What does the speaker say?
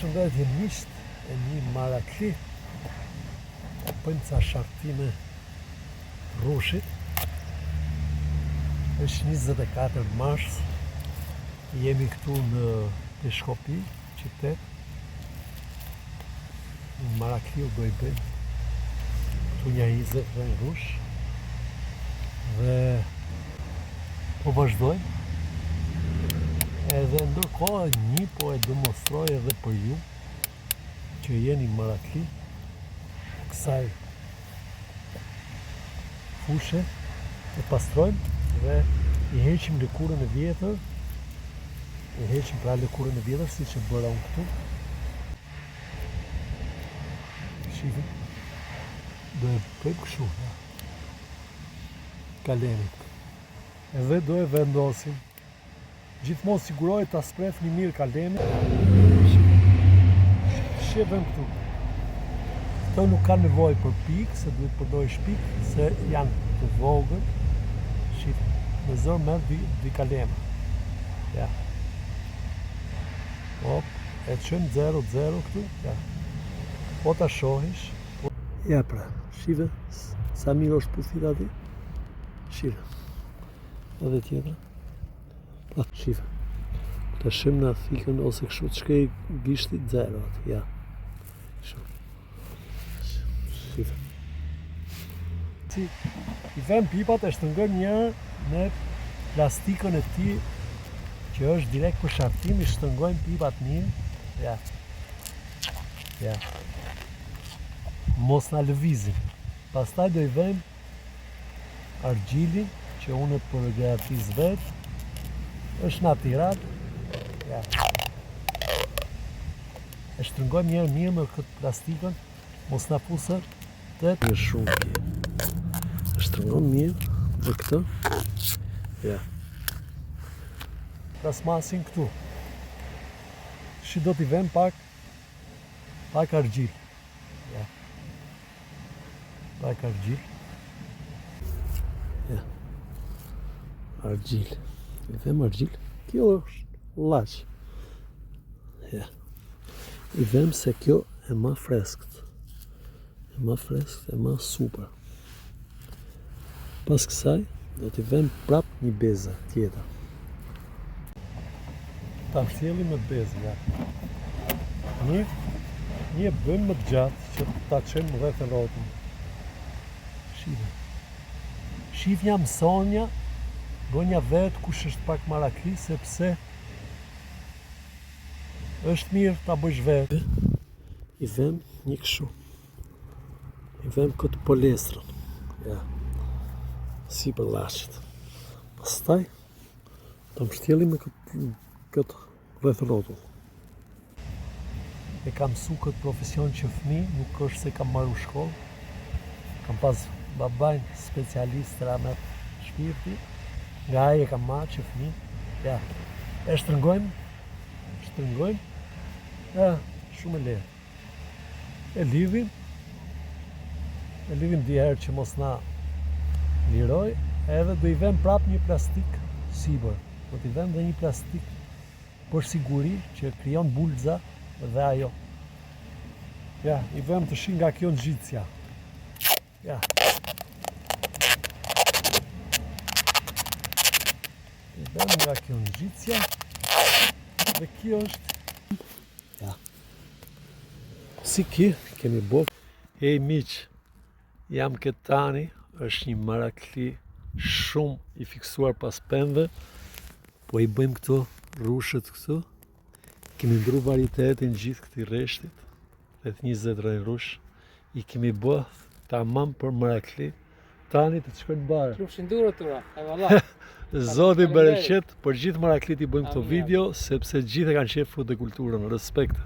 Përshëndetje miqt e një Marakli. Bëjmë ca shartime rrushit. Është 24 mars. Jemi këtu në Peshkopi, qytet. Në Marakli do i bëjmë këtu një 20 rrush. Dhe po vazhdojmë. Edhe ndërkohë një po e demonstroj edhe për ju që jeni Marakli kësaj fushe e pastrojmë dhe i heqim lëkurën e vjetër, si që bëra unë këtu. Shifim, do e bëjmë kështu kalemit edhe do e vendosim. Gjithmonë sigurohet ta sprefni mirë kalemin. Shifëm këtu. Këto nuk ka nevojë për pikë, se duhet përdorish pikë, se janë të vogël. Shifëm, me zërë merr dy kalema. Ja. Hop, e çojmë 0-0 këtu. Ja. Po ta shohish. Ja pra, shive, sa mirë është puthit aty. Shive. Edhe tjetra. Pa, shife. Të shim në thikën ose kështu të shkej gishti 0 atë, ja. Shife. Si, i vem pipat e shtëngëm një me plastikën e ti që është direkt për shartim, i shtëngojmë pipat mirë. Ja. Ja. Mos në lëvizim. Pastaj do i vem argjilin që unë të përgatis vetë. Është natyral. Ja. E shtrëngojmë mirë me këtë plastikën, mos na pusë të në shumë tje. E shtrëngojmë mirë dhe këtë. Ja. Plasmasin këtu. Shi do t'i vem pak argjil. Ja. Pak argjil. Ja. Argjil. I vem argjil, kjo është laq. Ja. I vem se kjo e ma freskët. E ma super. Pas kësaj, do t'i vem prap një bezë tjetër. Ta mshtjeli me bezë, ja. Një bëjmë më të gjatë që ta qenë rreth e rrotën. Shive. Shifja mësonja, gonja vetë kush është pak Marakli, sepse është mirë ta bësh vetë. I vem një këshu. I vem këtë polestrën. Ja. Si për lashit. Pastaj, ta mshtjeli me këtë rreth rotull. E kam mësu këtë profesion që fëmi, nuk është se kam marru shkollë. Kam pas babajnë specialist ramet shpirti. Nga aje kam marrë që fëmi. Ja. E shtrëngojmë. Ja, shumë e lehtë. E lidhim diherë që mos na liroj, edhe do i vem prap një plastik sipër. Do t'i vem dhe një plastik për siguri që krijon bulza dhe ajo. Ja, i vem të shi nga kjo nxitsja. Ja. I vem nga kjo nxitsja dhe kjo është. Ja. Si kemi bo. Hej miq, jam këtë tani, është një Marakli shumë i fiksuar pas pemëve, po i bëjmë këto rrushët këtu. Kemi ndru varitetin gjithë këti rreshtit, rreth 20 rrush. I kemi bë tamam për Marakli. Tani të shkojnë barë. Rrushin durë tura, e valla. Zoti bereqet, për gjithë Maraklit i bëjmë këto video, sepse gjithë e kanë qef frut dhe kulturën, respekt.